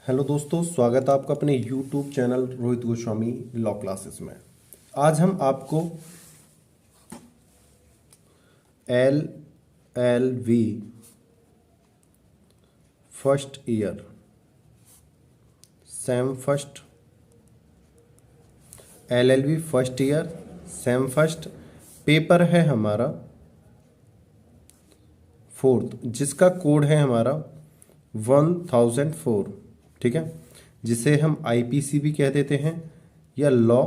Hello दोस्तों, स्वागत है आपका अपने YouTube channel Rohit Goswami law classes में। आज हम आपको LLV first year same first LLV first year same first paper है हमारा फोर्थ, जिसका कोड है हमारा 1004। ठीक है, जिसे हम IPC भी कह देते हैं या लॉ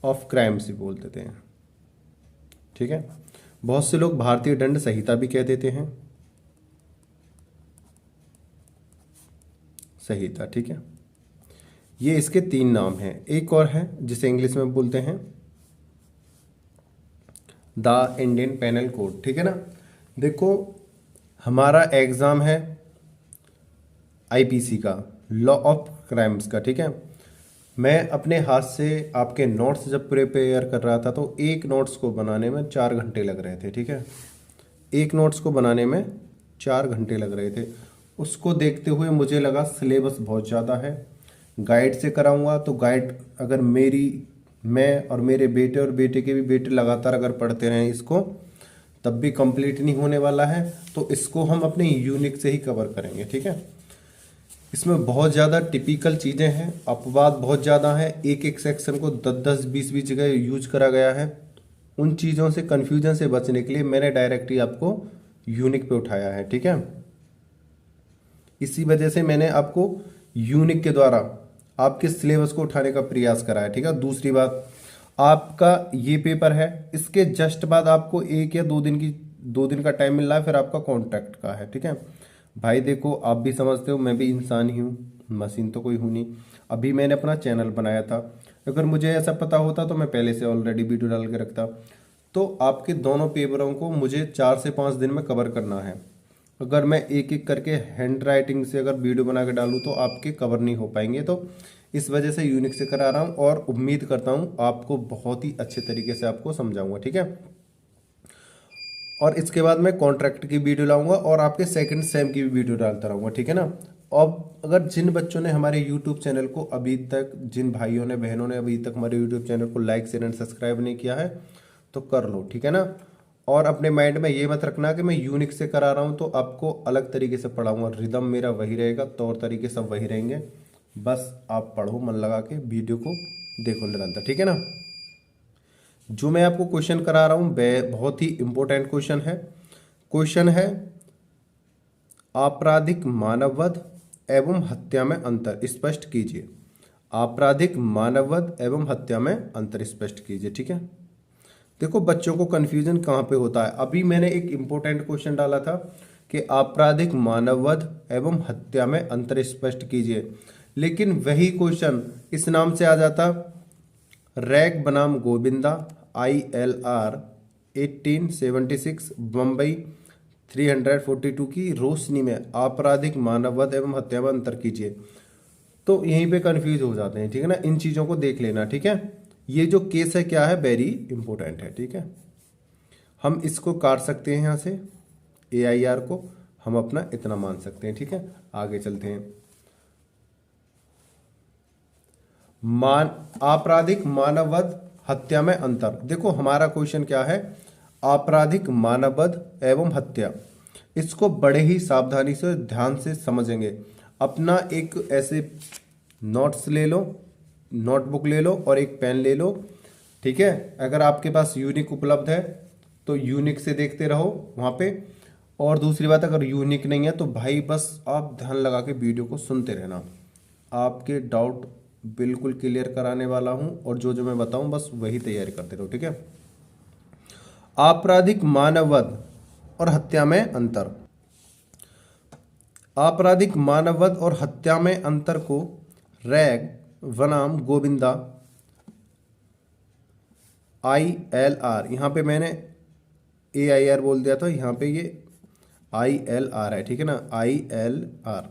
ऑफ क्राइम्स भी बोल देते हैं। ठीक है, बहुत से लोग भारतीय दंड संहिता भी कह देते हैं, संहिता। ठीक है, ये इसके 3 नाम हैं। एक और है जिसे इंग्लिश में बोलते हैं द इंडियन पेनल कोड। ठीक है ना। देखो, हमारा एग्जाम है IPC का, लॉ ऑफ क्राइम्स का। ठीक है, मैं अपने हाथ से आपके नोट्स जब प्रिपेयर कर रहा था तो एक नोट्स को बनाने में 4 घंटे लग रहे थे। ठीक है, एक नोट्स को बनाने में 4 घंटे लग रहे थे। उसको देखते हुए मुझे लगा सिलेबस बहुत ज़्यादा है, गाइड से कराऊंगा तो गाइड अगर मैं और मेरे बेटे और बेटे के भी बेटे लगातार अगर पढ़ते रहें इसको, तब भी कंप्लीट नहीं होने वाला है। तो इसको हम अपने यूनिक से ही कवर करेंगे। ठीक है, इसमें बहुत ज़्यादा टिपिकल चीज़ें हैं, अपवाद बहुत ज़्यादा है, एक एक सेक्शन को 10-10 20-20 जगह यूज करा गया है। उन चीज़ों से कन्फ्यूजन से बचने के लिए मैंने डायरेक्टली आपको यूनिक पे उठाया है। ठीक है, इसी वजह से मैंने आपको यूनिक के द्वारा आपके सिलेबस को उठाने का प्रयास करा है। ठीक है, दूसरी बात, आपका ये पेपर है, इसके जस्ट बाद आपको 1 या 2 दिन का टाइम मिल रहा है, फिर आपका कॉन्ट्रैक्ट का है। ठीक है भाई, देखो आप भी समझते हो मैं भी इंसान ही हूँ, मशीन तो कोई हूँ नहीं। अभी मैंने अपना चैनल बनाया था, अगर मुझे ऐसा पता होता तो मैं पहले से ऑलरेडी वीडियो डाल के रखता। तो आपके दोनों पेपरों को मुझे 4 से 5 दिन में कवर करना है। अगर मैं एक एक करके हैंड राइटिंग से अगर वीडियो बना के डालूँ तो आपके कवर नहीं हो पाएंगे। तो इस वजह से यूनिक से करा रहा हूँ और उम्मीद करता हूँ आपको बहुत ही अच्छे तरीके से आपको समझाऊंगा। ठीक है, और इसके बाद मैं कॉन्ट्रैक्ट की वीडियो लाऊंगा और आपके सेकंड सेम की भी वीडियो डालता रहूंगा। ठीक है ना। अब अगर जिन बच्चों ने हमारे यूट्यूब चैनल को अभी तक, जिन भाइयों ने बहनों ने अभी तक हमारे यूट्यूब चैनल को लाइक शेयर एंड सब्सक्राइब नहीं किया है तो कर लो। ठीक है ना। और अपने माइंड में ये मत रखना कि मैं यूनिक से करा रहा हूँ तो आपको अलग तरीके से पढ़ाऊंगा, रिदम मेरा वही रहेगा, तौर तरीके सब वही रहेंगे। बस आप पढ़ो मन लगा के, वीडियो को देखो निरंतर। ठीक है ना। जो मैं आपको क्वेश्चन करा रहा हूं वह बहुत ही इंपॉर्टेंट क्वेश्चन है। क्वेश्चन है आपराधिक मानववध एवं हत्या में अंतर स्पष्ट कीजिए। आपराधिक मानववध एवं हत्या में अंतर स्पष्ट कीजिए। ठीक है, देखो बच्चों को कंफ्यूजन कहाँ पे होता है। अभी मैंने एक इंपॉर्टेंट क्वेश्चन डाला था कि आपराधिक मानववध एवं हत्या में अंतर स्पष्ट कीजिए, लेकिन वही क्वेश्चन इस नाम से आ जाता, रैग बनाम गोविंदा ILR 1876 बम्बई 342 की रोशनी में आपराधिक मानववध एवं हत्या में अंतर कीजिए। तो यहीं पे कंफ्यूज हो जाते हैं। ठीक है ना, इन चीज़ों को देख लेना। ठीक है, ये जो केस है क्या है, वेरी इंपॉर्टेंट है। ठीक है, हम इसको काट सकते हैं यहाँ से, AIR को हम अपना इतना मान सकते हैं। ठीक है, आगे चलते हैं। आपराधिक मानववध हत्या में अंतर। देखो हमारा क्वेश्चन क्या है, आपराधिक मानववध एवं हत्या। इसको बड़े ही सावधानी से ध्यान से समझेंगे। अपना एक ऐसे नोट्स ले लो, नोटबुक ले लो और एक पेन ले लो। ठीक है, अगर आपके पास यूनिक उपलब्ध है तो यूनिक से देखते रहो वहाँ पे। और दूसरी बात, अगर यूनिक नहीं है तो भाई बस आप ध्यान लगा के वीडियो को सुनते रहना, आपके डाउट बिल्कुल क्लियर कराने वाला हूं और जो जो मैं बताऊं बस वही तैयारी करते रहो। ठीक है, आपराधिक मानववध और हत्या में अंतर। आपराधिक मानववध और हत्या में अंतर को रैग बनाम गोविंदा ILR, यहां पे मैंने AIR बोल दिया था, यहां पे ये ILR है। ठीक है ना, ILR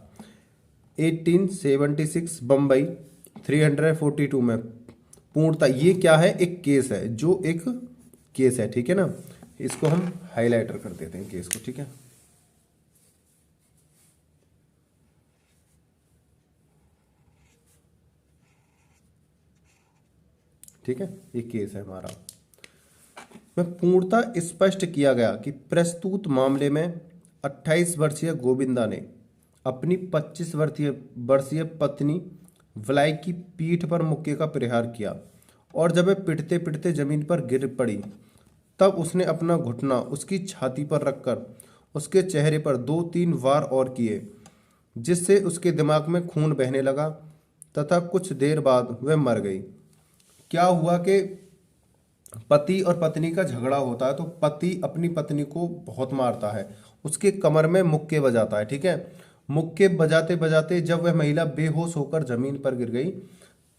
1876 बम्बई 342 में पूर्णता। ये क्या है, एक केस है, जो एक केस है। ठीक है ना, इसको हम हाइलाइटर कर देते हैं केस को। ठीक है, ठीक है, ये केस है हमारा। में पूर्णतः स्पष्ट किया गया कि प्रस्तुत मामले में 28 वर्षीय गोविंदा ने अपनी 25 वर्षीय पत्नी वलाई की पीठ पर मुक्के का प्रहार किया और जब वह पिटते पिटते जमीन पर गिर पड़ी तब उसने अपना घुटना उसकी छाती पर रखकर उसके चेहरे पर 2-3 वार और किए, जिससे उसके दिमाग में खून बहने लगा तथा कुछ देर बाद वह मर गई। क्या हुआ कि पति और पत्नी का झगड़ा होता है तो पति अपनी पत्नी को बहुत मारता है, उसके कमर में मुक्के बजाता है। ठीक है, मुक्के बजाते बजाते जब वह महिला बेहोश होकर जमीन पर गिर गई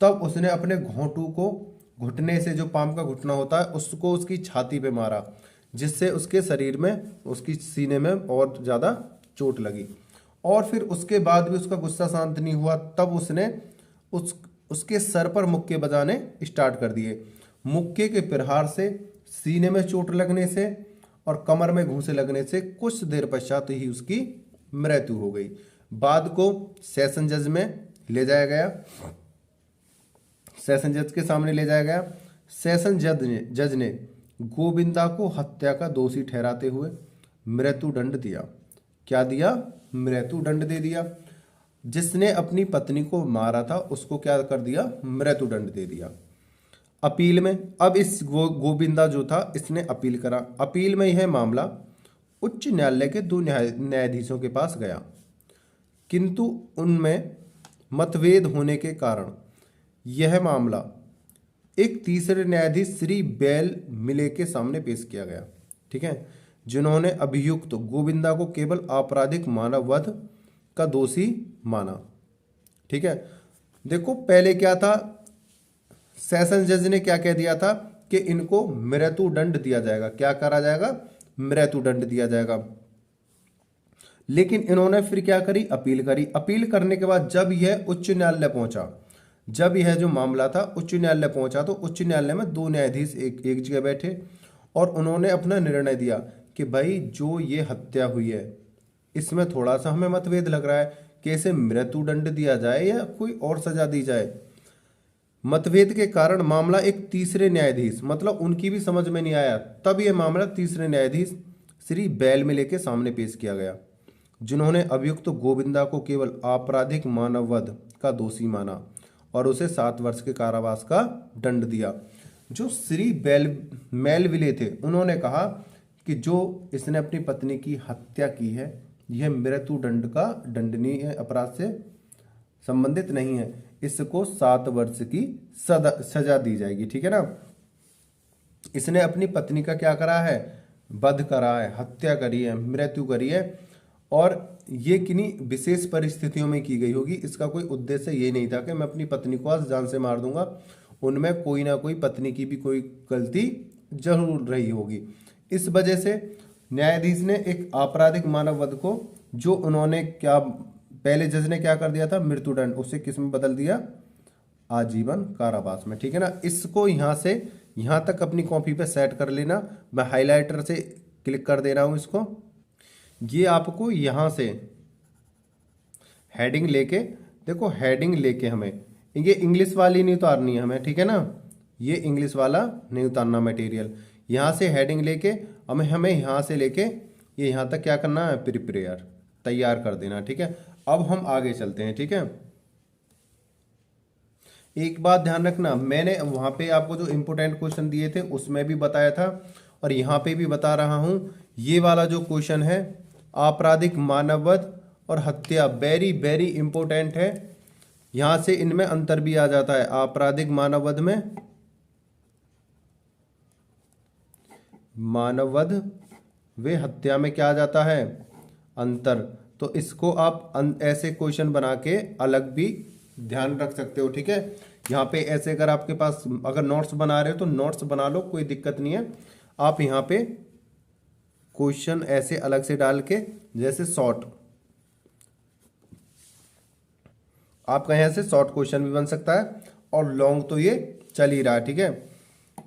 तब उसने अपने घोंटू को, घुटने से जो पाम का घुटना होता है उसको उसकी छाती पे मारा, जिससे उसके शरीर में, उसकी सीने में और ज़्यादा चोट लगी। और फिर उसके बाद भी उसका गुस्सा शांत नहीं हुआ, तब उसने उसके सर पर मुक्के बजाने स्टार्ट कर दिए। मुक्के के प्रहार से, सीने में चोट लगने से और कमर में घूंसे लगने से कुछ देर पश्चात ही उसकी मृत्यु हो गई। बाद को सेशन जज में ले जाया गया, सेशन जज के सामने ले जाया गया। सेशन जज ने गोविंदा को हत्या का दोषी ठहराते हुए मृत्यु दंड दिया। क्या दिया? मृत्यु दंड दे दिया। जिसने अपनी पत्नी को मारा था उसको क्या कर दिया? मृत्यु दंड दे दिया। अपील में अब इस गोविंदा जो था इसने अपील करा। अपील में यह मामला उच्च न्यायालय के 2 न्यायाधीशों के पास गया, किंतु उनमें मतभेद होने के कारण यह मामला एक तीसरे न्यायाधीश श्री बेल मिले के सामने पेश किया गया। ठीक है, जिन्होंने अभियुक्त गोविंदा को केवल आपराधिक मानव वध का दोषी माना। ठीक है, देखो पहले क्या था, सेशन जज ने क्या कह दिया था कि इनको मृत्यु दंड दिया जाएगा। क्या करा जाएगा? मृत्यु दंड दिया जाएगा। लेकिन इन्होंने फिर क्या करी? अपील करी। अपील करने के बाद जब यह उच्च न्यायालय पहुंचा, जब यह जो मामला था उच्च न्यायालय पहुंचा तो उच्च न्यायालय में 2 न्यायाधीश एक जगह बैठे और उन्होंने अपना निर्णय दिया कि भाई जो ये हत्या हुई है इसमें थोड़ा सा हमें मतभेद लग रहा है कि इसे मृत्यु दंड दिया जाए या कोई और सजा दी जाए। मतभेद के कारण मामला एक तीसरे न्यायाधीश, मतलब उनकी भी समझ में नहीं आया, तब यह मामला तीसरे न्यायाधीश श्री बैल मिले के सामने पेश किया गया, जिन्होंने अभियुक्त गोविंदा को केवल आपराधिक मानव वध का दोषी माना और उसे 7 वर्ष के कारावास का दंड दिया। जो श्री मेलविले थे उन्होंने कहा कि जो इसने अपनी पत्नी की हत्या की है यह मृत्यु दंड का दंडनीय अपराध से संबंधित नहीं है, इसको 7 वर्ष की सजा दी जाएगी। ठीक है ना, इसने अपनी पत्नी का क्या करा है? वध करा है, हत्या करी है, मृत्यु करी है और ये किन्हीं विशेष परिस्थितियों में की गई होगी। इसका कोई उद्देश्य ये नहीं था कि मैं अपनी पत्नी को आज जान से मार दूंगा, उनमें कोई ना कोई पत्नी की भी कोई गलती जरूर रही होगी। इस वजह से न्यायाधीश ने एक आपराधिक मानव वध को, जो उन्होंने क्या पहले जज ने क्या कर दिया था मृत्यु दंड, उसे किस में बदल दिया? आजीवन कारावास में। ठीक है ना, इसको यहाँ से यहाँ तक अपनी कॉपी पे सेट कर लेना। मैं हाइलाइटर से क्लिक कर दे रहा हूँ इसको। ये आपको यहाँ से हेडिंग लेके, देखो हेडिंग लेके हमें ये इंग्लिश वाली नहीं उतारनी है हमें। ठीक है ना, ये इंग्लिश वाला नहीं उतारना मटेरियल। यहाँ से हेडिंग लेके हमें यहाँ से लेके ये यहाँ तक क्या करना है? प्रिपेयर, तैयार कर देना। ठीक है, अब हम आगे चलते हैं। ठीक है, एक बात ध्यान रखना, मैंने वहाँ पे आपको जो इम्पोर्टेंट क्वेश्चन दिए थे उसमें भी बताया था और यहाँ पे भी बता रहा हूँ। ये वाला जो क्वेश्चन है आपराधिक मानव वध और हत्या, वेरी वेरी इंपॉर्टेंट है। यहाँ से इनमें अंतर भी आ जाता है। आपराधिक मानव वध में, मानव वध वे हत्या में क्या आ जाता है? अंतर। तो इसको आप ऐसे क्वेश्चन बना के अलग भी ध्यान रख सकते हो। ठीक है, यहाँ पे ऐसे अगर आपके पास अगर नोट्स बना रहे हो तो नोट्स बना लो, कोई दिक्कत नहीं है। आप यहाँ पे क्वेश्चन ऐसे अलग से डाल के, जैसे शॉर्ट, आपका यहाँ से शॉर्ट क्वेश्चन भी बन सकता है और लॉन्ग तो ये चल ही रहा है। ठीक है,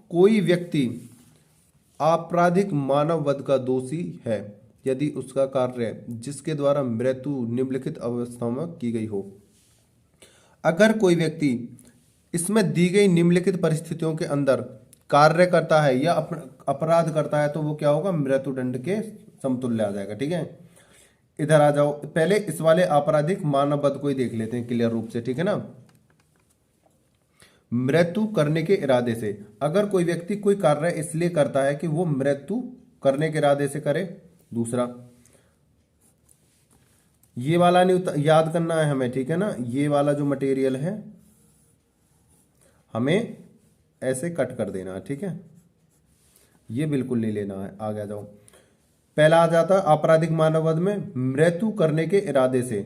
कोई व्यक्ति आपराधिक मानव वध का दोषी है यदि उसका कार्य जिसके द्वारा मृत्यु निम्नलिखित अवस्थाओं में की गई हो। अगर कोई व्यक्ति इसमें दी गई निम्नलिखित परिस्थितियों के अंदर कार्य करता है या अपराध करता है तो वो क्या होगा, मृत्युदंड के समतुल्य आ जाएगा। ठीक है, इधर आ जाओ, पहले इस वाले आपराधिक मानववध को ही देख लेते हैं क्लियर रूप से। ठीक है ना, मृत्यु करने के इरादे से, अगर कोई व्यक्ति कोई कार्य इसलिए करता है कि वो मृत्यु करने के इरादे से करे। दूसरा, ये वाला नहीं याद करना है हमें, ठीक है ना, ये वाला जो मटेरियल है हमें ऐसे कट कर देना है। ठीक है, ये बिल्कुल नहीं लेना है। आगे जाओ, पहला आ जाता आपराधिक मानववध में मृत्यु करने के इरादे से।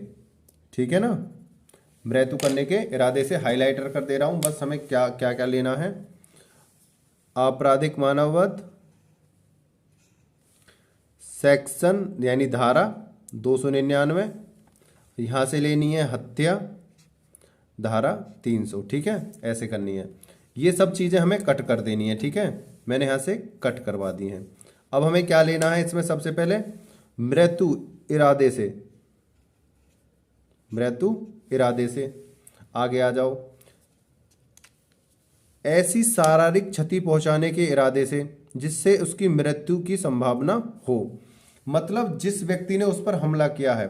ठीक है ना, मृत्यु करने के इरादे से हाइलाइटर कर दे रहा हूं, बस हमें क्या क्या क्या लेना है। आपराधिक मानववध सेक्शन यानी धारा 299, यहां से लेनी है हत्या धारा 300। ठीक है, ऐसे करनी है। ये सब चीजें हमें कट कर देनी है। ठीक है, मैंने यहां से कट करवा दी हैं। अब हमें क्या लेना है इसमें, सबसे पहले मृत्यु इरादे से, मृत्यु इरादे से। आगे आ जाओ, ऐसी शारीरिक क्षति पहुंचाने के इरादे से जिससे उसकी मृत्यु की संभावना हो। मतलब जिस व्यक्ति ने उस पर हमला किया है,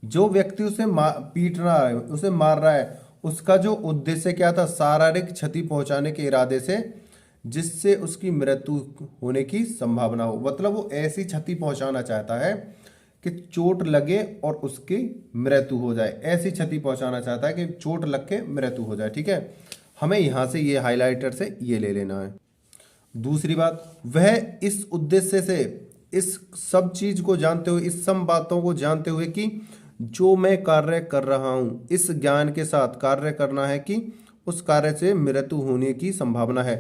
जो व्यक्ति उसे पीट रहा है, उसे मार रहा है, उसका जो उद्देश्य क्या था, शारीरिक क्षति पहुंचाने के इरादे से जिससे उसकी मृत्यु होने की संभावना हो। मतलब वो ऐसी क्षति पहुंचाना चाहता है कि चोट लगे और उसकी मृत्यु हो जाए, ऐसी क्षति पहुंचाना चाहता है कि चोट लग के मृत्यु हो जाए। ठीक है, हमें यहां से ये हाइलाइटर से ये ले लेना है। दूसरी बात, वह इस उद्देश्य से, इस सब चीज को जानते हुए, इस सब बातों को जानते हुए कि जो मैं कार्य कर रहा हूं, इस ज्ञान के साथ कार्य करना है कि उस कार्य से मृत्यु होने की संभावना है।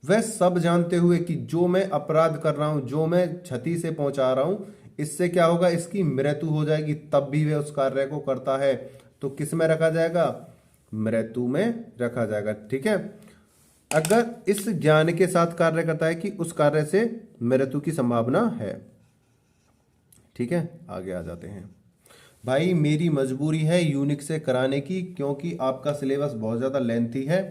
वह सब जानते हुए कि जो मैं अपराध कर रहा हूं, जो मैं क्षति से पहुंचा रहा हूं, इससे क्या होगा, इसकी मृत्यु हो जाएगी, तब भी वह उस कार्य को करता है। तो किस में रखा जाएगा, मृत्यु में रखा जाएगा। ठीक है, अगर इस ज्ञान के साथ कार्य करता है कि उस कार्य से मृत्यु की संभावना है। ठीक है, आगे आ जाते हैं। भाई मेरी मजबूरी है यूनिक से कराने की, क्योंकि आपका सिलेबस बहुत ज़्यादा लेंथी है,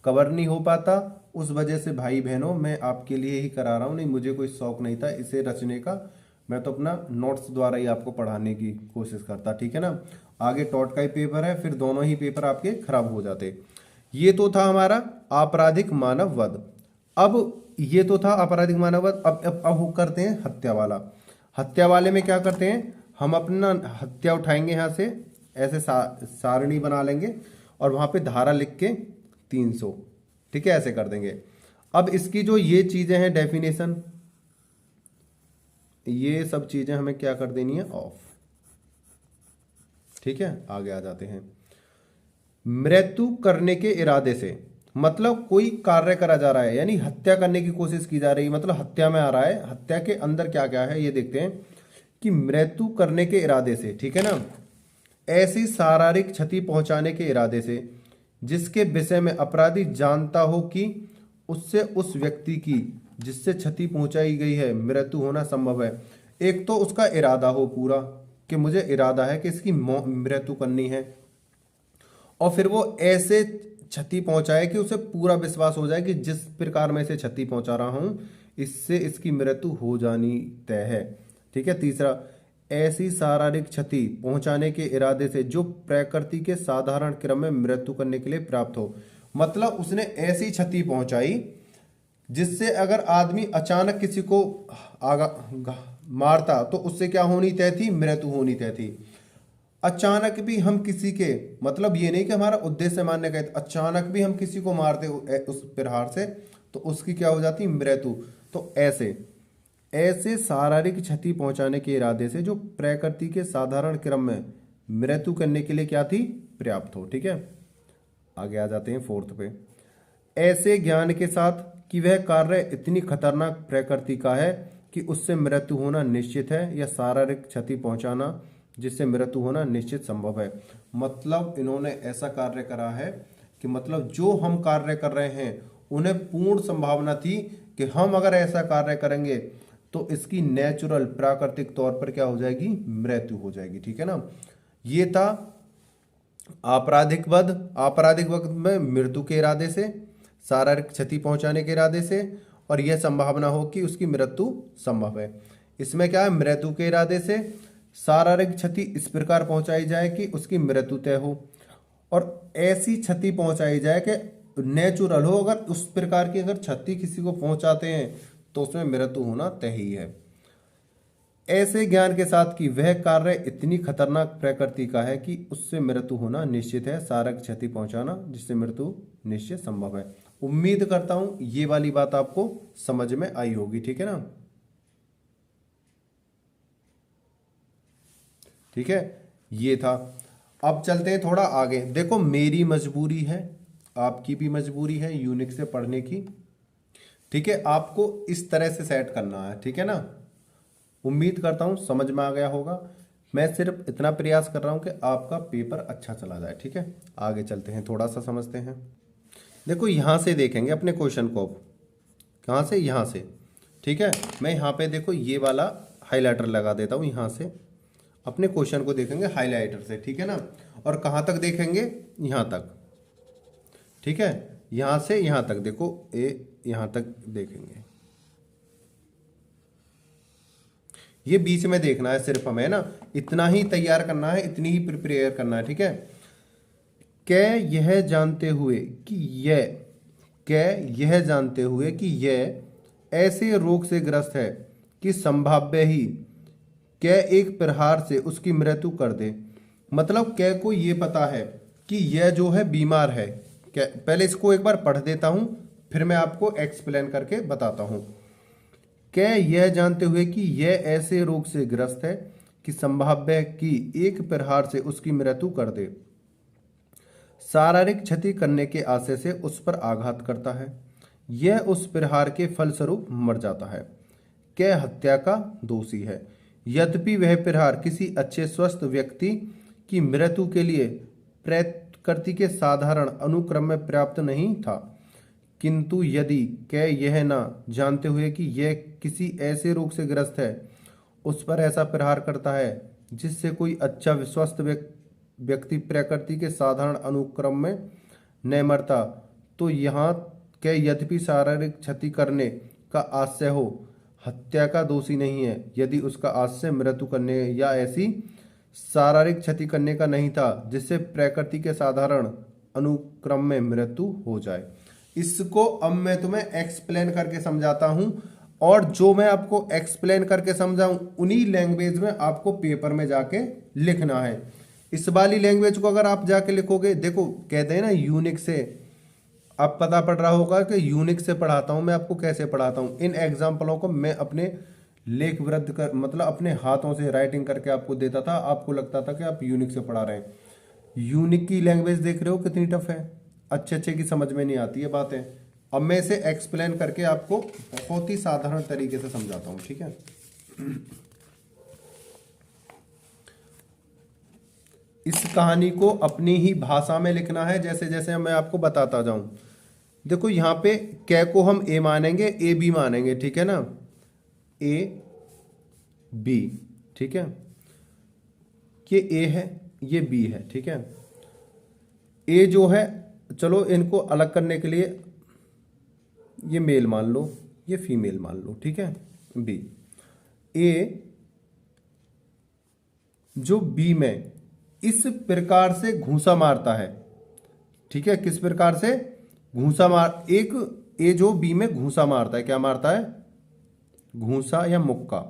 कवर नहीं हो पाता, उस वजह से भाई बहनों मैं आपके लिए ही करा रहा हूँ। नहीं, मुझे कोई शौक नहीं था इसे रचने का, मैं तो अपना नोट्स द्वारा ही आपको पढ़ाने की कोशिश करता। ठीक है ना, आगे टॉट का ही पेपर है, फिर दोनों ही पेपर आपके खराब हो जाते। ये तो था हमारा आपराधिक मानववध। अब ये तो था आपराधिक मानववध। अब करते हैं हत्या वाला। हत्या वाले में क्या करते हैं, हम अपना हत्या उठाएंगे यहाँ से, ऐसे सारणी बना लेंगे और वहां पे धारा लिख के 300। ठीक है, ऐसे कर देंगे। अब इसकी जो ये चीजें हैं डेफिनेशन, ये सब चीजें हमें क्या कर देनी है, ऑफ। ठीक है, आगे आ जाते हैं। मृत्यु करने के इरादे से, मतलब कोई कार्य करा जा रहा है, यानी हत्या करने की कोशिश की जा रही है, मतलब हत्या में आ रहा है। हत्या के अंदर क्या क्या है ये देखते हैं कि मृत्यु करने के इरादे से, ठीक है ना, ऐसी शारीरिक क्षति पहुंचाने के इरादे से जिसके विषय में अपराधी जानता हो कि उससे उस व्यक्ति की जिससे क्षति पहुंचाई गई है मृत्यु होना संभव है। एक तो उसका इरादा हो पूरा कि मुझे इरादा है कि इसकी मृत्यु करनी है, और फिर वो ऐसे क्षति पहुंचाए कि उसे पूरा विश्वास हो जाए कि जिस प्रकार मैं इसे क्षति पहुंचा रहा हूं इससे इसकी मृत्यु हो जानी तय है। ठीक है, तीसरा, ऐसी शारीरिक क्षति पहुंचाने के इरादे से जो प्रकृति के साधारण क्रम में मृत्यु करने के लिए प्राप्त हो। मतलब उसने ऐसी क्षति पहुंचाई जिससे अगर आदमी अचानक किसी को मारता तो उससे क्या होनी तय थी, मृत्यु होनी तय थी। अचानक भी हम किसी के, मतलब ये नहीं कि हमारा उद्देश्य मारने का, अचानक भी हम किसी को मारते उस प्रहार से तो उसकी क्या हो जाती, मृत्यु। तो ऐसे शारीरिक क्षति पहुंचाने के इरादे से जो प्रकृति के साधारण क्रम में मृत्यु करने के लिए क्या थी, पर्याप्त हो। ठीक है, आगे आ जाते हैं फोर्थ पे। ऐसे ज्ञान के साथ कि वह कार्य इतनी खतरनाक प्रकृति का है कि उससे मृत्यु होना निश्चित है, या शारीरिक क्षति पहुंचाना जिससे मृत्यु होना निश्चित संभव है। मतलब इन्होंने ऐसा कार्य करा है कि मतलब जो हम कार्य कर रहे हैं उन्हें पूर्ण संभावना थी कि हम अगर ऐसा कार्य करेंगे तो इसकी नेचुरल प्राकृतिक तौर पर क्या हो जाएगी, मृत्यु हो जाएगी। ठीक है ना, ये था आपराधिक वध, आपराधिक वध में मृत्यु के इरादे से, शारीरिक क्षति पहुंचाने के इरादे से, और यह संभावना हो कि उसकी मृत्यु संभव है। इसमें क्या है, मृत्यु के इरादे से शारीरिक क्षति इस प्रकार पहुंचाई जाए कि उसकी मृत्यु तय हो, और ऐसी क्षति पहुंचाई जाए कि नेचुरल हो। अगर उस प्रकार की अगर क्षति किसी को पहुंचाते हैं तो उसमें मृत्यु होना तय ही है। ऐसे ज्ञान के साथ कि वह कार्य इतनी खतरनाक प्रकृति का है कि उससे मृत्यु होना निश्चित है, शारीरिक क्षति पहुंचाना जिससे मृत्यु निश्चित संभव है। उम्मीद करता हूं ये वाली बात आपको समझ में आई होगी, ठीक है ना। ठीक है, ये था। अब चलते हैं थोड़ा आगे। देखो, मेरी मजबूरी है, आपकी भी मजबूरी है यूनिक से पढ़ने की। ठीक है, आपको इस तरह से सेट करना है, ठीक है ना। उम्मीद करता हूं समझ में आ गया होगा। मैं सिर्फ इतना प्रयास कर रहा हूं कि आपका पेपर अच्छा चला जाए, ठीक है। आगे चलते हैं, थोड़ा सा समझते हैं। देखो, यहां से देखेंगे अपने क्वेश्चन को। कहां से, यहां से। ठीक है, मैं यहां पे देखो ये वाला हाईलाइटर लगा देता हूं। यहां से अपने क्वेश्चन को देखेंगे हाईलाइटर से, ठीक है ना। और कहां तक देखेंगे, यहां तक। ठीक है, यहां से यहां तक देखो, यहां तक देखेंगे। ये बीच में देखना है सिर्फ हमें ना, इतना ही तैयार करना है, इतनी ही प्रिपेयर करना है, ठीक है। यह जानते हुए कि यह जानते हुए कि यह ऐसे रोग से ग्रस्त है कि संभाव्य ही एक प्रहार से उसकी मृत्यु कर दे। मतलब को ये पता है कि यह जो है बीमार है। पहले इसको एक बार पढ़ देता हूं, फिर मैं आपको एक्सप्लेन करके बताता हूं। यह जानते हुए कि यह ऐसे रोग से ग्रस्त है कि संभाव्य कि एक प्रहार से उसकी मृत्यु कर दे, शारीरिक क्षति करने के आशय से उस पर आघात करता है, यह उस प्रहार के फलस्वरूप मर जाता है, हत्या का दोषी है। यद्यपि वह प्रहार किसी अच्छे स्वस्थ व्यक्ति की मृत्यु के लिए प्रकृति के साधारण अनुक्रम में पर्याप्त नहीं था, किंतु यदि यह न जानते हुए कि यह किसी ऐसे रोग से ग्रस्त है उस पर ऐसा प्रहार करता है जिससे कोई अच्छा स्वस्थ व्यक्ति प्रकृति के साधारण अनुक्रम में न मरता, तो यहाँ यद्यपि शारीरिक क्षति करने का आशय हो, हत्या का दोषी नहीं है यदि उसका आशय मृत्यु करने या ऐसी शारीरिक क्षति करने का नहीं था जिससे प्रकृति के साधारण अनुक्रम में मृत्यु हो जाए। इसको अब मैं तुम्हें एक्सप्लेन करके समझाता हूं, और जो मैं आपको एक्सप्लेन करके समझाऊं उन्हीं लैंग्वेज में आपको पेपर में जाके लिखना है। इस वाली लैंग्वेज को अगर आप जाके लिखोगे, देखो कहते हैं ना यूनिक से, अब पता पड़ रहा होगा कि यूनिक से पढ़ाता हूं मैं आपको, कैसे पढ़ाता हूं। इन एग्जाम्पलों को मैं अपने लेख वृद्ध कर मतलब अपने हाथों से राइटिंग करके आपको देता था, आपको लगता था कि आप यूनिक से पढ़ा रहे हैं। यूनिक की लैंग्वेज देख रहे हो कितनी टफ है, अच्छे अच्छे की समझ में नहीं आती है बातें। अब मैं इसे एक्सप्लेन करके आपको बहुत ही साधारण तरीके से समझाता हूं, ठीक है। इस कहानी को अपनी ही भाषा में लिखना है, जैसे जैसे मैं आपको बताता जाऊं। देखो यहाँ पे को हम ए मानेंगे, ए बी मानेंगे, ठीक है ना, ए बी, ठीक है। ये ए है, ये बी है, ठीक है। ए जो है, चलो इनको अलग करने के लिए ये मेल मान लो, ये फीमेल मान लो, ठीक है। बी, ए जो बी में इस प्रकार से घूंसा मारता है, ठीक है। किस प्रकार से घूंसा मार, एक ए जो बी में घूंसा मारता है, क्या मारता है, घूंसा या मुक्का,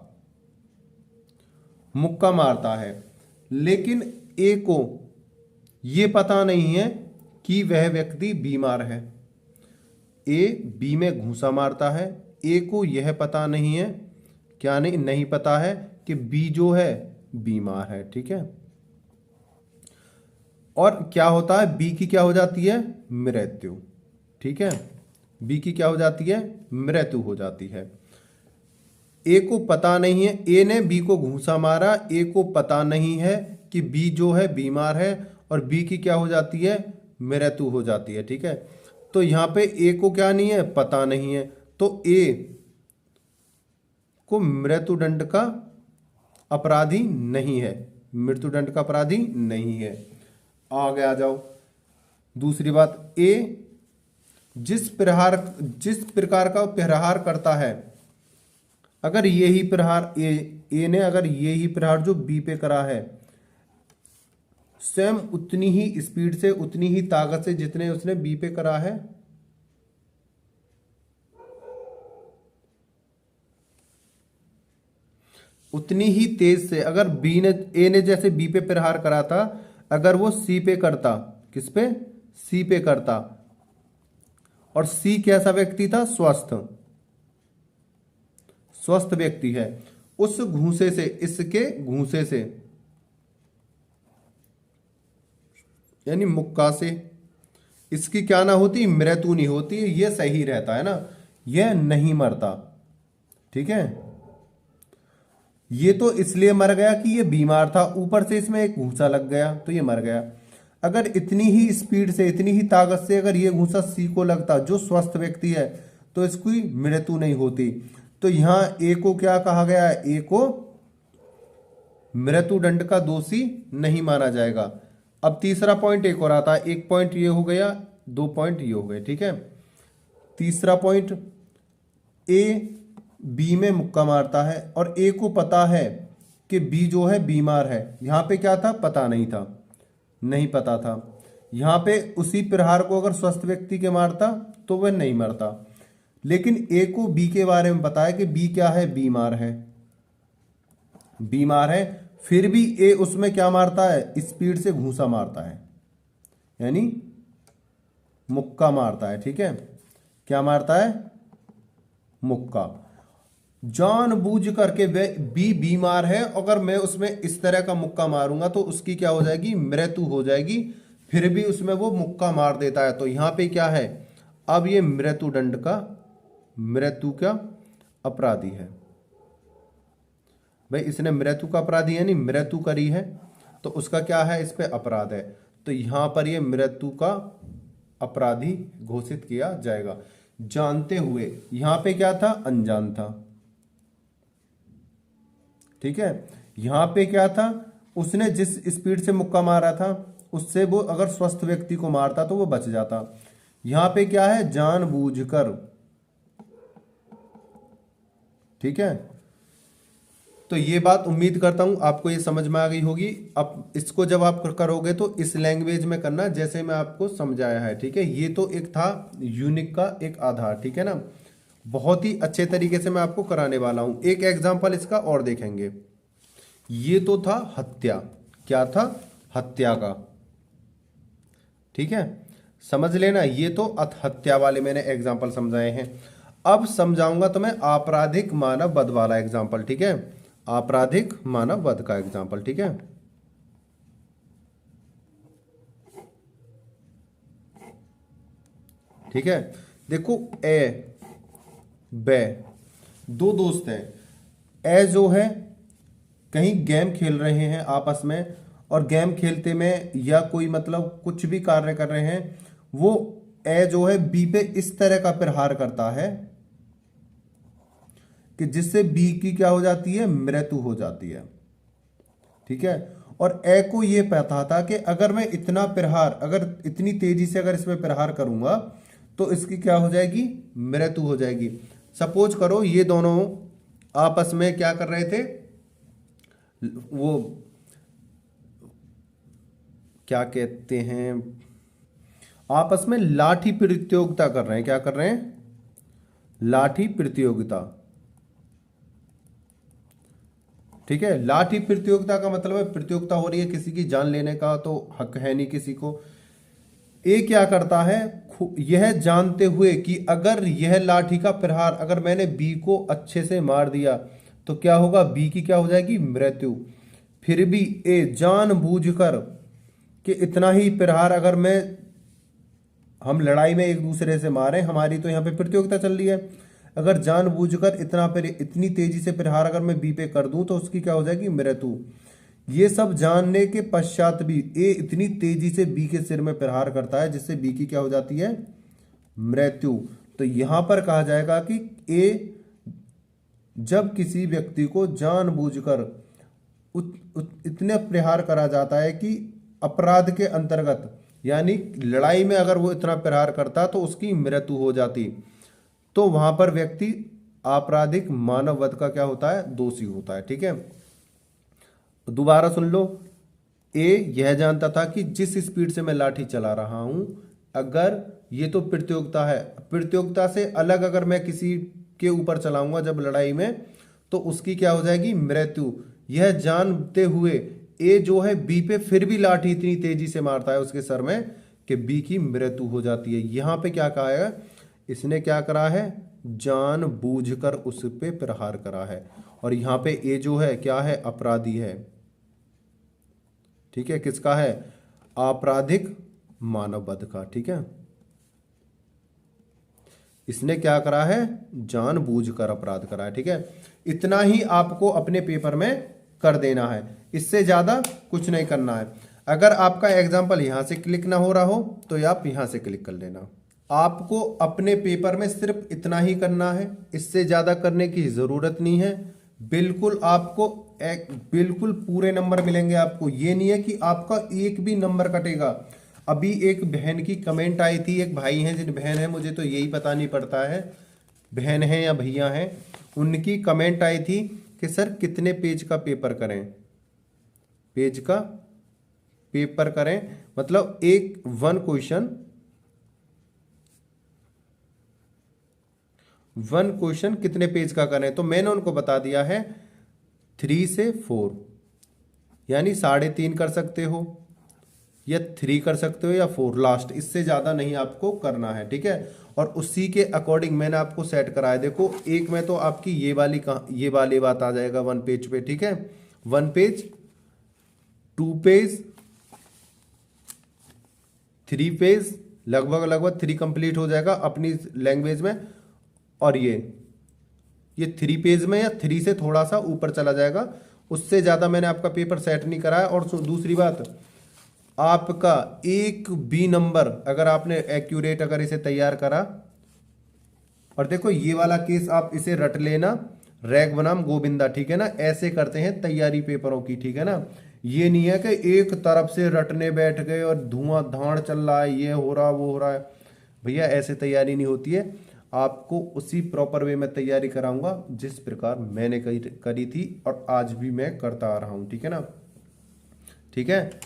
मुक्का मारता है। लेकिन ए को ये पता नहीं है कि वह व्यक्ति बीमार है। ए बी में घूंसा मारता है, ए को यह पता नहीं है, क्या नहीं पता है कि बी जो है बीमार है, ठीक है। और क्या होता है, बी की क्या हो जाती है, मृत्यु, ठीक है। बी की क्या हो जाती है, मृत्यु हो जाती है। ए को पता नहीं है, ए ने बी को घूंसा मारा, ए को पता नहीं है कि बी जो है बीमार है, और बी की क्या हो जाती है, मृत्यु हो जाती है, ठीक है। तो यहां पे ए को क्या नहीं है, पता नहीं है, तो ए को मृत्युदंड का अपराधी नहीं है, मृत्युदंड का अपराधी नहीं है। आगे आ जाओ। दूसरी बात, ए जिस प्रकार का प्रहार करता है, अगर यही प्रहार ए ने अगर यही प्रहार जो बी पे करा है, सेम उतनी ही स्पीड से उतनी ही ताकत से जितने उसने बी पे करा है, उतनी ही तेज से अगर बी ने ए ने जैसे बी पे प्रहार करा था, अगर वो सी पे करता, किस पे, सी पे करता, और सी कैसा व्यक्ति था, स्वस्थ स्वस्थ व्यक्ति है, उस घूंसे से, इसके घूंसे से यानी मुक्का से इसकी क्या ना होती, मृत्यु नहीं होती, ये सही रहता है ना, यह नहीं मरता। ठीक है, ये तो इसलिए मर गया कि ये बीमार था, ऊपर से इसमें एक घूंसा लग गया तो ये मर गया। अगर इतनी ही स्पीड से इतनी ही ताकत से अगर ये घूंसा सी को लगता, जो स्वस्थ व्यक्ति है, तो इसकी मृत्यु नहीं होती। तो यहां ए को क्या कहा गया है, ए को मृत्युदंड का दोषी नहीं माना जाएगा। अब तीसरा पॉइंट एक और आता है, एक पॉइंट ये हो गया, दो पॉइंट ये हो गए। ठीक है, तीसरा पॉइंट, ए बी में मुक्का मारता है और ए को पता है कि बी जो है बीमार है। यहां पे क्या था, पता नहीं था, नहीं पता था। यहां पे उसी प्रहार को अगर स्वस्थ व्यक्ति के मारता तो वह नहीं मरता, लेकिन ए को बी के बारे में पता है कि बी क्या है, बीमार है, बीमार है, फिर भी ए उसमें क्या मारता है, स्पीड से घूंसा मारता है, यानी मुक्का मारता है। ठीक है, क्या मारता है, मुक्का, जानबूझ करके। वे बी बीमार है, अगर मैं उसमें इस तरह का मुक्का मारूंगा तो उसकी क्या हो जाएगी, मृत्यु हो जाएगी, फिर भी उसमें वो मुक्का मार देता है। तो यहां पे क्या है, अब ये मृत्युदंड का, मृत्यु का अपराधी है। भाई इसने मृत्यु का अपराधी यानी मृत्यु करी है, तो उसका क्या है, इस पे अपराध है, तो यहां पर ये मृत्यु का अपराधी घोषित किया जाएगा। जानते हुए, यहां पे क्या था, अनजान था। ठीक है, यहां पे क्या था, उसने जिस स्पीड से मुक्का मारा था उससे वो अगर स्वस्थ व्यक्ति को मारता तो वो बच जाता। यहां पे क्या है, जानबूझकर। ठीक है, तो ये बात उम्मीद करता हूं आपको ये समझ में आ गई होगी। अब इसको जब आप करोगे तो इस लैंग्वेज में करना जैसे मैं आपको समझाया है। ठीक है, ये तो एक था यूनिक का एक आधार। ठीक है ना, बहुत ही अच्छे तरीके से मैं आपको कराने वाला हूं। एक एग्जांपल इसका और देखेंगे। ये तो था हत्या, क्या था, हत्या का। ठीक है, समझ लेना, ये तो हत्या वाले मैंने एग्जांपल समझाए हैं। अब समझाऊंगा तो मैं आपराधिक मानव वध वाला एग्जांपल। ठीक है, आपराधिक मानव वध का एग्जांपल। ठीक है, ठीक है, देखो ए बे दो दोस्त हैं। ए जो है कहीं गेम खेल रहे हैं आपस में, और गेम खेलते में या कोई मतलब कुछ भी कार्य कर रहे हैं, वो ए जो है बी पे इस तरह का प्रहार करता है कि जिससे बी की क्या हो जाती है, मृत्यु हो जाती है। ठीक है, और ए को ये पता था कि अगर मैं इतना प्रहार, अगर इतनी तेजी से अगर इसमें प्रहार करूंगा तो इसकी क्या हो जाएगी, मृत्यु हो जाएगी। सपोज करो ये दोनों आपस में क्या कर रहे थे, वो क्या कहते हैं, आपस में लाठी प्रतियोगिता कर रहे हैं। क्या कर रहे हैं, लाठी प्रतियोगिता। ठीक है, लाठी प्रतियोगिता का मतलब है प्रतियोगिता हो रही है, किसी की जान लेने का तो हक है नहीं किसी को। ए क्या करता है, यह जानते हुए कि अगर यह लाठी का प्रहार अगर मैंने बी को अच्छे से मार दिया तो क्या होगा, बी की क्या हो जाएगी, मृत्यु। फिर भी ए जानबूझकर कि इतना ही प्रहार अगर मैं, हम लड़ाई में एक दूसरे से मारे, हमारी तो यहाँ पे प्रतियोगिता चल रही है, अगर जानबूझकर इतनी तेजी से प्रहार अगर मैं बी पे कर दूं तो उसकी क्या हो जाएगी, मृत्यु। ये सब जानने के पश्चात भी ए इतनी तेजी से बी के सिर में प्रहार करता है जिससे बी की क्या हो जाती है, मृत्यु। तो यहां पर कहा जाएगा कि ए जब किसी व्यक्ति को जानबूझकर इतने प्रहार करा जाता है कि अपराध के अंतर्गत, यानी लड़ाई में अगर वो इतना प्रहार करता तो उसकी मृत्यु हो जाती, तो वहां पर व्यक्ति आपराधिक मानव वध का क्या होता है, दोषी होता है। ठीक है, दोबारा सुन लो। ए यह जानता था कि जिस स्पीड से मैं लाठी चला रहा हूं, अगर ये तो प्रतियोगिता है, प्रतियोगिता से अलग अगर मैं किसी के ऊपर चलाऊंगा जब लड़ाई में, तो उसकी क्या हो जाएगी, मृत्यु। यह जानते हुए ए जो है बी पे फिर भी लाठी इतनी तेजी से मारता है उसके सर में कि बी की मृत्यु हो जाती है। यहां पे क्या कहा है, इसने क्या करा है, जानबूझकर उस पे प्रहार करा है। और यहां पे ए जो है क्या है, अपराधी है। ठीक है, किसका है, आपराधिक मानव वध का। ठीक है, इसने क्या करा है, जानबूझकर अपराध करा है। ठीक है, इतना ही आपको अपने पेपर में कर देना है, इससे ज्यादा कुछ नहीं करना है। अगर आपका एग्जाम्पल यहां से क्लिक ना हो रहा हो तो आप यहां से क्लिक कर लेना। आपको अपने पेपर में सिर्फ इतना ही करना है, इससे ज्यादा करने की जरूरत नहीं है। बिल्कुल आपको बिल्कुल पूरे नंबर मिलेंगे आपको। ये नहीं है कि आपका एक भी नंबर कटेगा। अभी एक बहन की कमेंट आई थी, एक भाई हैं जिन बहन है, मुझे तो यही पता नहीं पड़ता है बहन है या भैया हैं, उनकी कमेंट आई थी कि सर कितने पेज का पेपर करें, पेज का पेपर करें, मतलब एक वन क्वेश्चन कितने पेज का करें। तो मैंने उनको बता दिया है 3 से 4, यानी 3.5 कर सकते हो या 3 कर सकते हो या 4 लास्ट, इससे ज्यादा नहीं आपको करना है। ठीक है, और उसी के अकॉर्डिंग मैंने आपको सेट कराया। देखो एक में तो आपकी ये वाली बात आ जाएगा 1 पेज पे। ठीक है, 1 पेज, 2 पेज, 3 पेज, लगभग 3 कंप्लीट हो जाएगा अपनी लैंग्वेज में। और ये 3 पेज में या 3 से थोड़ा सा ऊपर चला जाएगा, उससे ज्यादा मैंने आपका पेपर सेट नहीं कराया। और दूसरी बात, आपका एक भी नंबर अगर आपने एक्यूरेट अगर इसे तैयार करा, और देखो ये वाला केस आप इसे रट लेना, रैग बनाम गोविंदा। ठीक है ना, ऐसे करते हैं तैयारी पेपरों की। ठीक है ना, ये नहीं है कि एक तरफ से रटने बैठ गए और धुआंधार चल रहा है, ये हो रहा वो हो रहा है। भैया ऐसे तैयारी नहीं होती है। आपको उसी प्रॉपर वे में तैयारी कराऊंगा जिस प्रकार मैंने करी थी और आज भी मैं करता आ रहा हूं। ठीक है ना, ठीक है,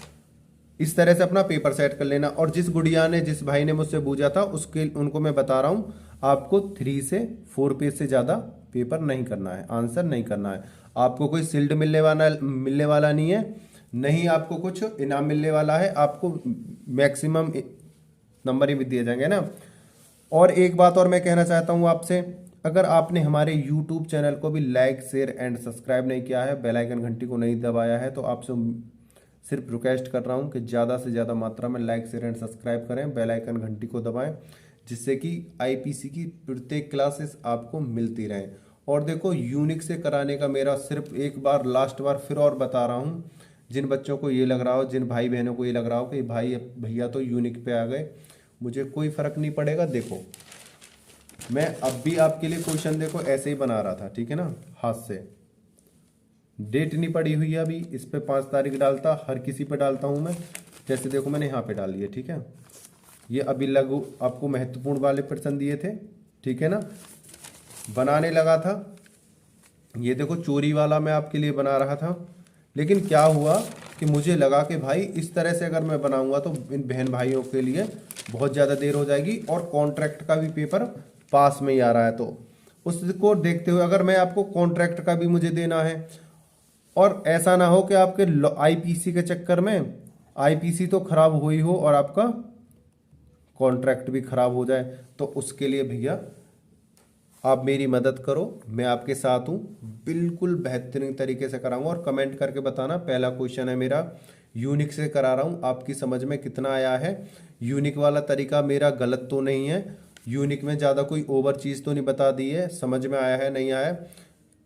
इस तरह से अपना पेपर सेट कर लेना। और जिस गुड़िया ने, जिस भाई ने मुझसे पूछा था, उसके उनको मैं बता रहा हूं, आपको 3 से 4 पेज से ज्यादा पेपर नहीं करना है, आंसर नहीं करना है। आपको कोई शील्ड मिलने वाला नहीं है, नहीं आपको कुछ इनाम मिलने वाला है, आपको मैक्सिमम नंबर ही दिए जाएंगे ना। और एक बात और मैं कहना चाहता हूं आपसे, अगर आपने हमारे YouTube चैनल को भी लाइक शेयर एंड सब्सक्राइब नहीं किया है, बेल आइकन घंटी को नहीं दबाया है, तो आपसे सिर्फ रिक्वेस्ट कर रहा हूं कि ज़्यादा से ज़्यादा मात्रा में लाइक शेयर एंड सब्सक्राइब करें, बेल आइकन घंटी को दबाएं, जिससे कि आईपीसी की प्रत्येक क्लासेस आपको मिलती रहें। और देखो यूनिक से कराने का मेरा सिर्फ एक बार लास्ट बार फिर और बता रहा हूँ, जिन बच्चों को ये लग रहा हो, जिन भाई बहनों को ये लग रहा हो कि भाई भैया तो यूनिक पे आ गए, मुझे कोई फर्क नहीं पड़ेगा। देखो मैं अब भी आपके लिए क्वेश्चन देखो ऐसे ही बना रहा था। ठीक है ना, हाथ से, डेट नहीं पड़ी हुई है अभी, इस पे 5 तारीख डालता, हर किसी पे डालता हूं मैं। जैसे देखो मैंने यहाँ पे डाल दिया। ठीक है, ये अभी लघु आपको महत्वपूर्ण वाले प्रश्न दिए थे। ठीक है ना, बनाने लगा था, ये देखो चोरी वाला मैं आपके लिए बना रहा था, लेकिन क्या हुआ कि मुझे लगा कि भाई इस तरह से अगर मैं बनाऊंगा तो इन बहन भाइयों के लिए बहुत ज़्यादा देर हो जाएगी, और कॉन्ट्रैक्ट का भी पेपर पास में ही आ रहा है, तो उसको देखते हुए अगर मैं आपको कॉन्ट्रैक्ट का भी मुझे देना है, और ऐसा ना हो कि आपके आईपीसी के चक्कर में आईपीसी तो खराब हो ही हो और आपका कॉन्ट्रैक्ट भी खराब हो जाए, तो उसके लिए भैया आप मेरी मदद करो, मैं आपके साथ हूं, बिल्कुल बेहतरीन तरीके से कराऊंगा। और कमेंट करके बताना, पहला क्वेश्चन है मेरा यूनिक से करा रहा हूं, आपकी समझ में कितना आया है, यूनिक वाला तरीका मेरा गलत तो नहीं है, यूनिक में ज़्यादा कोई ओवर चीज़ तो नहीं बता दी है, समझ में आया है नहीं आया,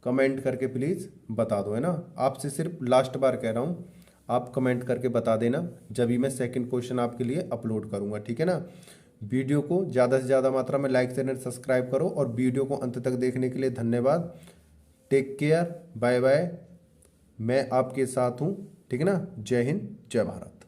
कमेंट करके प्लीज़ बता दो, है ना। आपसे सिर्फ लास्ट बार कह रहा हूँ, आप कमेंट करके बता देना जब भी मैं सेकंड क्वेश्चन आपके लिए अपलोड करूँगा। ठीक है ना, वीडियो को ज़्यादा से ज़्यादा मात्रा में लाइक शेयर एंड सब्सक्राइब करो, और वीडियो को अंत तक देखने के लिए धन्यवाद। टेक केयर, बाय बाय, मैं आपके साथ हूँ। ठीक है ना, जय हिंद जय भारत।